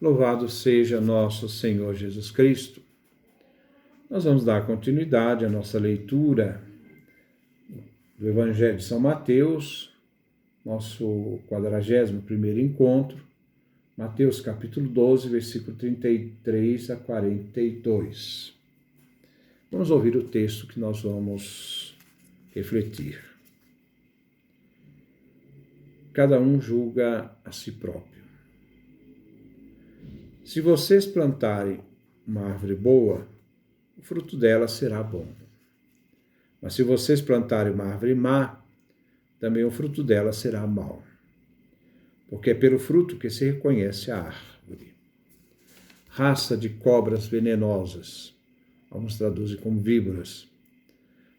Louvado seja nosso Senhor Jesus Cristo. Nós vamos dar continuidade à nossa leitura do Evangelho de São Mateus, nosso 41º encontro, Mateus capítulo 12, versículo 33 a 42. Vamos ouvir o texto que nós vamos refletir. Cada um julga a si próprio. Se vocês plantarem uma árvore boa, o fruto dela será bom. Mas se vocês plantarem uma árvore má, também o fruto dela será mau. Porque é pelo fruto que se reconhece a árvore. Raça de cobras venenosas, alguns traduzem como víboras.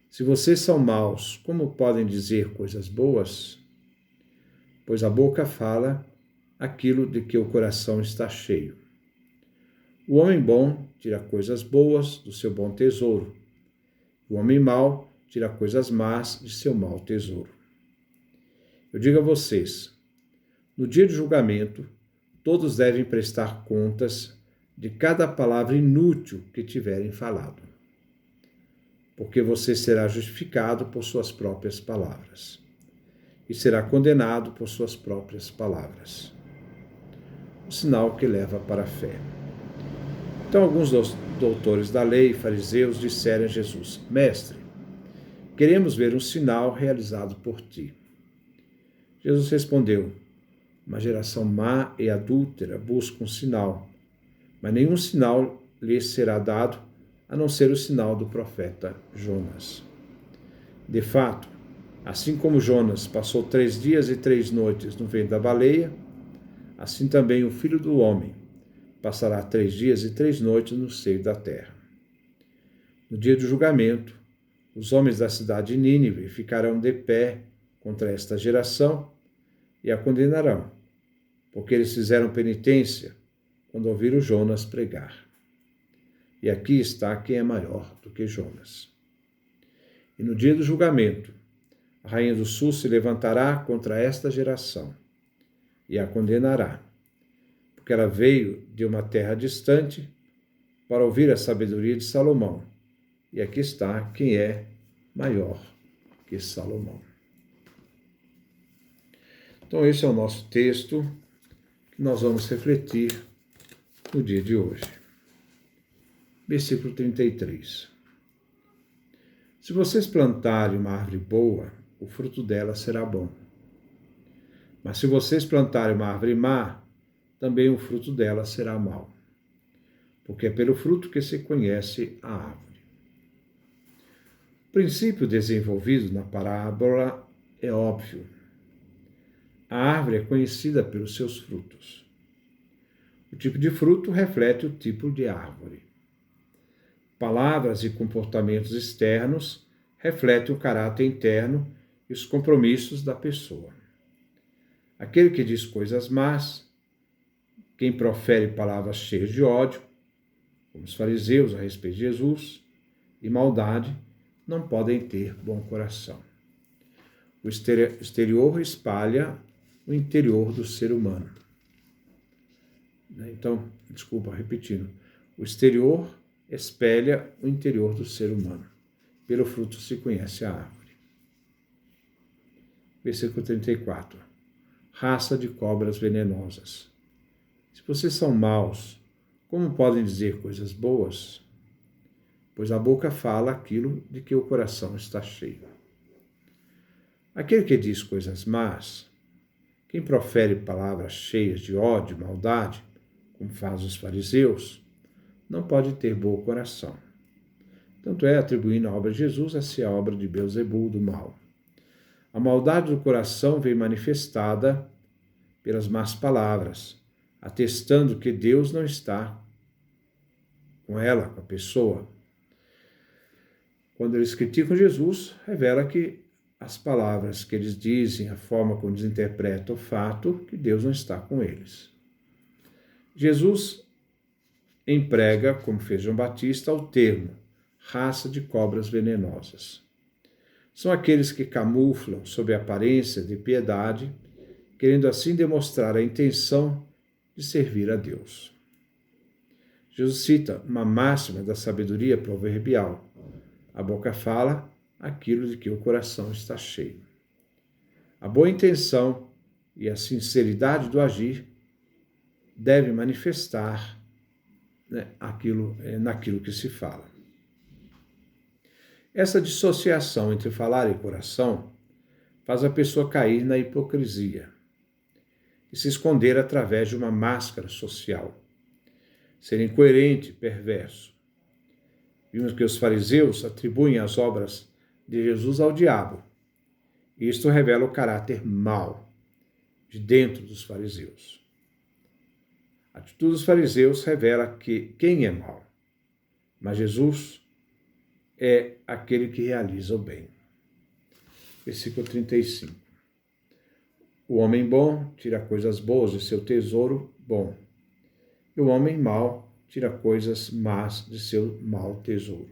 Se vocês são maus, como podem dizer coisas boas? Pois a boca fala aquilo de que o coração está cheio. O homem bom tira coisas boas do seu bom tesouro. O homem mau tira coisas más de seu mau tesouro. Eu digo a vocês, no dia de julgamento, todos devem prestar contas de cada palavra inútil que tiverem falado. Porque você será justificado por suas próprias palavras e será condenado por suas próprias palavras. O sinal que leva para a fé. Então, alguns dos doutores da lei e fariseus disseram a Jesus: Mestre, queremos ver um sinal realizado por ti. Jesus respondeu: Uma geração má e adúltera busca um sinal, mas nenhum sinal lhes será dado, a não ser o sinal do profeta Jonas. De fato, assim como Jonas passou 3 dias e 3 noites no ventre da baleia, assim também o Filho do Homem passará 3 dias e 3 noites no seio da terra. No dia do julgamento, os homens da cidade de Nínive ficarão de pé contra esta geração e a condenarão, porque eles fizeram penitência quando ouviram Jonas pregar. E aqui está quem é maior do que Jonas. E no dia do julgamento, a rainha do sul se levantará contra esta geração e a condenará, porque ela veio de uma terra distante para ouvir a sabedoria de Salomão. E aqui está quem é maior que Salomão. Então, esse é o nosso texto que nós vamos refletir no dia de hoje. Versículo 33. Se vocês plantarem uma árvore boa, o fruto dela será bom. Mas se vocês plantarem uma árvore má, também o fruto dela será mau. Porque é pelo fruto que se conhece a árvore. O princípio desenvolvido na parábola é óbvio. A árvore é conhecida pelos seus frutos. O tipo de fruto reflete o tipo de árvore. Palavras e comportamentos externos refletem o caráter interno e os compromissos da pessoa. Aquele que diz coisas más, quem profere palavras cheias de ódio, como os fariseus a respeito de Jesus, e maldade, não podem ter bom coração. O exterior espalha o interior do ser humano. Então, repetindo. O exterior espelha o interior do ser humano. Pelo fruto se conhece a árvore. Versículo 34. Raça de cobras venenosas. Se vocês são maus, como podem dizer coisas boas? Pois a boca fala aquilo de que o coração está cheio. Aquele que diz coisas más, quem profere palavras cheias de ódio e maldade, como fazem os fariseus, não pode ter bom coração. Tanto é atribuindo a obra de Jesus a ser a obra de Beelzebul, do mal. A maldade do coração vem manifestada pelas más palavras, atestando que Deus não está com ela, com a pessoa. Quando eles criticam Jesus, revela que as palavras que eles dizem, a forma como eles interpretam o fato, que Deus não está com eles. Jesus emprega, como fez João Batista, o termo raça de cobras venenosas. São aqueles que camuflam sob a aparência de piedade, querendo assim demonstrar a intenção de servir a Deus. Jesus cita uma máxima da sabedoria proverbial: a boca fala aquilo de que o coração está cheio. A boa intenção e a sinceridade do agir devem manifestar, naquilo que se fala. Essa dissociação entre falar e coração faz a pessoa cair na hipocrisia e se esconder através de uma máscara social, ser incoerente e perverso. Vimos que os fariseus atribuem as obras de Jesus ao diabo. E isto revela o caráter mau de dentro dos fariseus. A atitude dos fariseus revela quem é mau, mas Jesus é aquele que realiza o bem. Versículo 35. O homem bom tira coisas boas de seu tesouro bom, e o homem mau tira coisas más de seu mau tesouro.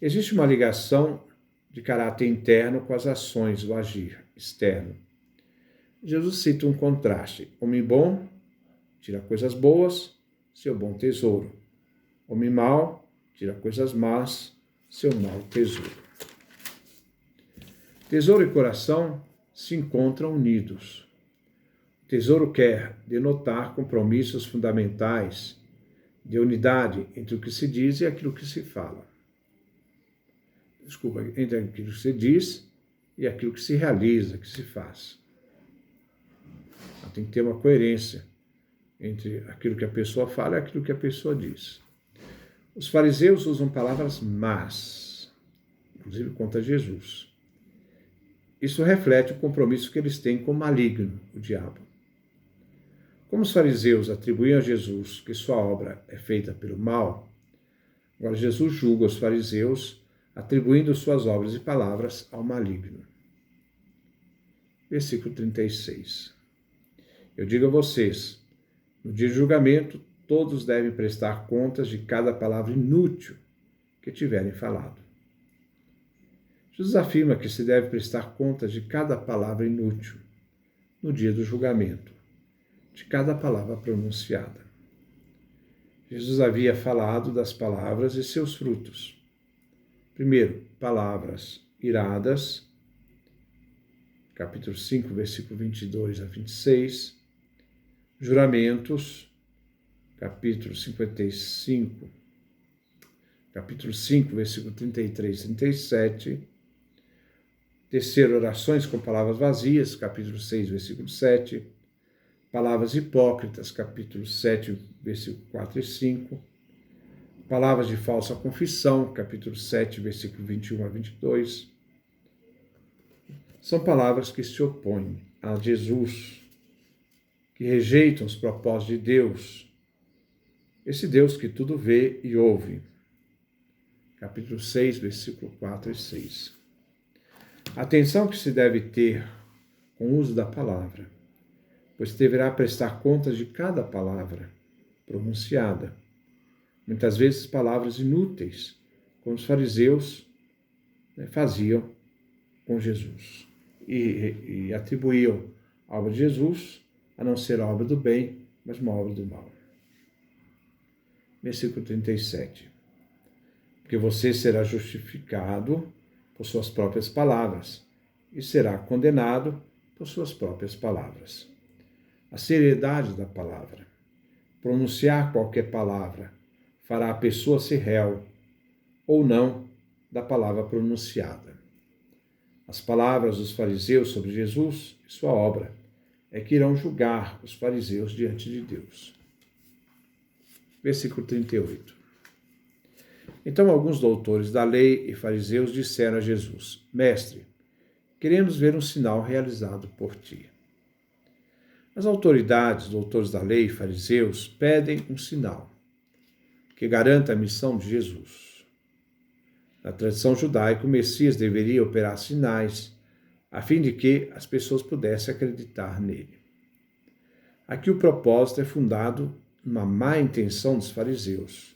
Existe uma ligação de caráter interno com as ações, o agir externo. Jesus cita um contraste: homem bom tira coisas boas, seu bom tesouro. Homem mau tira coisas más, seu mau tesouro. Tesouro e coração se encontram unidos. O tesouro quer denotar compromissos fundamentais de unidade entre o que se diz e aquilo que se fala. Entre aquilo que se diz e aquilo que se realiza, que se faz. Tem que ter uma coerência entre aquilo que a pessoa fala e aquilo que a pessoa diz. Os fariseus usam palavras más, inclusive contra Jesus. Isso reflete o compromisso que eles têm com o maligno, o diabo. Como os fariseus atribuíam a Jesus que sua obra é feita pelo mal, agora Jesus julga os fariseus atribuindo suas obras e palavras ao maligno. Versículo 36. Eu digo a vocês, no dia de julgamento, todos devem prestar contas de cada palavra inútil que tiverem falado. Jesus afirma que se deve prestar contas de cada palavra inútil no dia do julgamento, de cada palavra pronunciada. Jesus havia falado das palavras e seus frutos. Primeiro, palavras iradas, capítulo 5, versículo 22 a 26. Juramentos, capítulo 55, capítulo 5, versículo 33 e 37. Terceiro, orações com palavras vazias, capítulo 6, versículo 7. Palavras hipócritas, capítulo 7, versículo 4 e 5. Palavras de falsa confissão, capítulo 7, versículo 21 a 22. São palavras que se opõem a Jesus, que rejeitam os propósitos de Deus, esse Deus que tudo vê e ouve. Capítulo 6, versículo 4 e 6. A atenção que se deve ter com o uso da palavra, pois deverá prestar contas de cada palavra pronunciada. Muitas vezes palavras inúteis, como os fariseus faziam com Jesus. E atribuíam a obra de Jesus a não ser a obra do bem, mas uma obra do mal. Versículo 37. Porque você será justificado por suas próprias palavras e será condenado por suas próprias palavras. A seriedade da palavra. Pronunciar qualquer palavra fará a pessoa ser réu ou não da palavra pronunciada. As palavras dos fariseus sobre Jesus e sua obra é que irão julgar os fariseus diante de Deus. Versículo 38. Então alguns doutores da lei e fariseus disseram a Jesus: Mestre, queremos ver um sinal realizado por ti. As autoridades, doutores da lei e fariseus, pedem um sinal que garanta a missão de Jesus. Na tradição judaica, o Messias deveria operar sinais a fim de que as pessoas pudessem acreditar nele. Aqui o propósito é fundado numa má intenção dos fariseus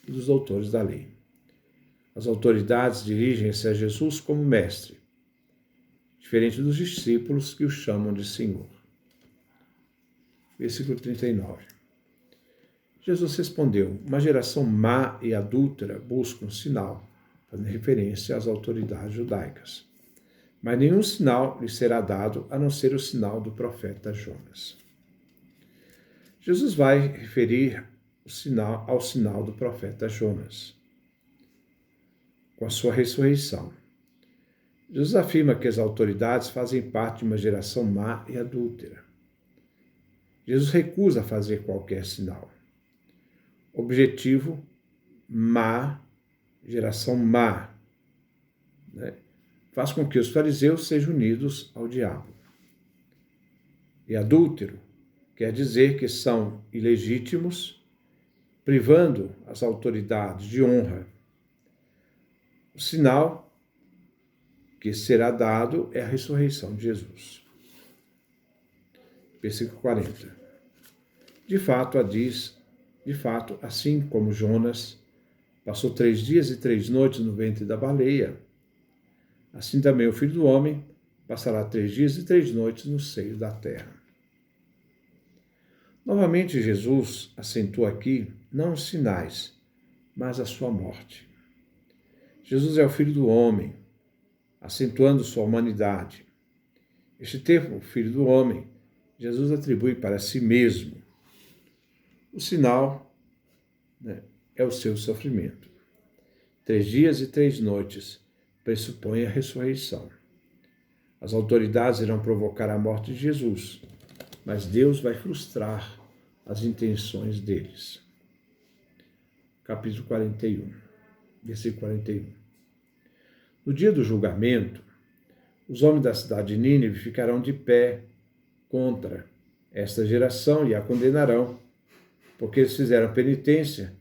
e dos doutores da lei. As autoridades dirigem-se a Jesus como mestre, diferente dos discípulos que o chamam de Senhor. Versículo 39. Jesus respondeu: uma geração má e adúltera busca um sinal, fazendo referência às autoridades judaicas. Mas nenhum sinal lhe será dado, a não ser o sinal do profeta Jonas. Jesus vai referir ao sinal do profeta Jonas, com a sua ressurreição. Jesus afirma que as autoridades fazem parte de uma geração má e adúltera. Jesus recusa fazer qualquer sinal. Objetivo: má, geração má. Faz com que os fariseus sejam unidos ao diabo. E adúltero quer dizer que são ilegítimos, privando as autoridades de honra. O sinal que será dado é a ressurreição de Jesus. Versículo 40. De fato, assim como Jonas passou 3 dias e 3 noites no ventre da baleia, assim também o Filho do Homem passará 3 dias e 3 noites no seio da terra. Novamente, Jesus acentua aqui não os sinais, mas a sua morte. Jesus é o Filho do Homem, acentuando sua humanidade. Este termo, Filho do Homem, Jesus atribui para si mesmo. O sinal é o seu sofrimento. 3 dias e 3 noites pressupõe a ressurreição. As autoridades irão provocar a morte de Jesus, mas Deus vai frustrar as intenções deles. Capítulo 41, versículo 41. No dia do julgamento, os homens da cidade de Nínive ficarão de pé contra esta geração e a condenarão, porque eles fizeram penitência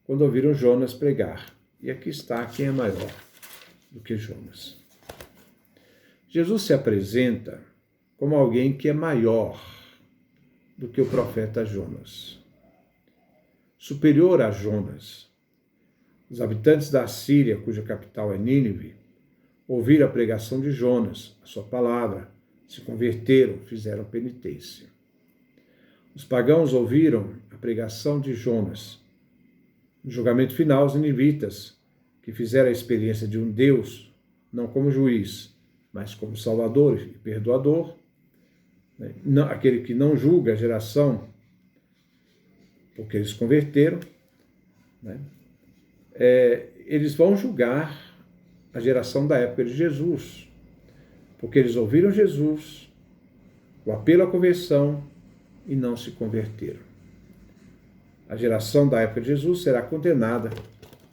quando ouviram Jonas pregar. E aqui está quem é maior do que Jonas. Jesus se apresenta como alguém que é maior do que o profeta Jonas, superior a Jonas. Os habitantes da Síria, cuja capital é Nínive, ouviram a pregação de Jonas, a sua palavra, se converteram, fizeram penitência. Os pagãos ouviram a pregação de Jonas. No julgamento final, os ninivitas, que fizeram a experiência de um Deus, não como juiz, mas como salvador e perdoador, aquele que não julga a geração, porque eles converteram, eles vão julgar a geração da época de Jesus, porque eles ouviram Jesus, o apelo à conversão, e não se converteram. A geração da época de Jesus será condenada,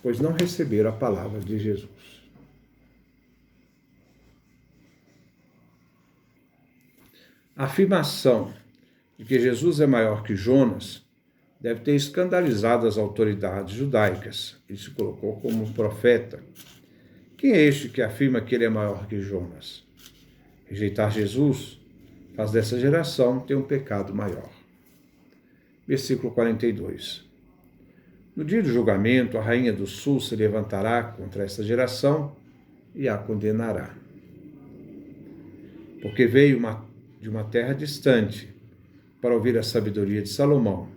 pois não receberam a palavra de Jesus. A afirmação de que Jesus é maior que Jonas deve ter escandalizado as autoridades judaicas. Ele se colocou como um profeta. Quem é este que afirma que ele é maior que Jonas? Rejeitar Jesus faz dessa geração ter um pecado maior. Versículo 42. No dia do julgamento, a rainha do sul se levantará contra essa geração e a condenará. Porque veio de uma terra distante para ouvir a sabedoria de Salomão.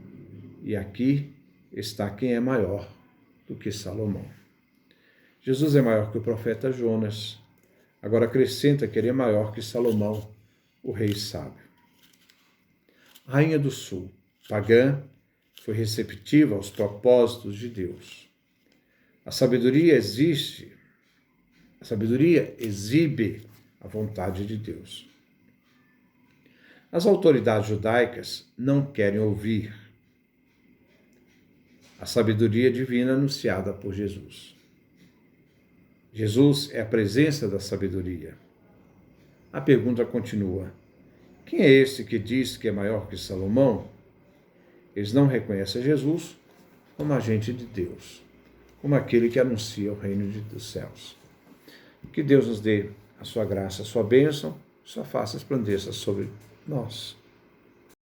E aqui está quem é maior do que Salomão. Jesus é maior que o profeta Jonas. Agora acrescenta que ele é maior que Salomão, o rei sábio. A rainha do sul, pagã, foi receptiva aos propósitos de Deus. A sabedoria exibe a vontade de Deus. As autoridades judaicas não querem ouvir a sabedoria divina anunciada por Jesus. Jesus é a presença da sabedoria. A pergunta continua: quem é esse que diz que é maior que Salomão? Eles não reconhecem Jesus como agente de Deus, como aquele que anuncia o reino dos céus. Que Deus nos dê a sua graça, a sua bênção, sua face resplandeça sobre nós.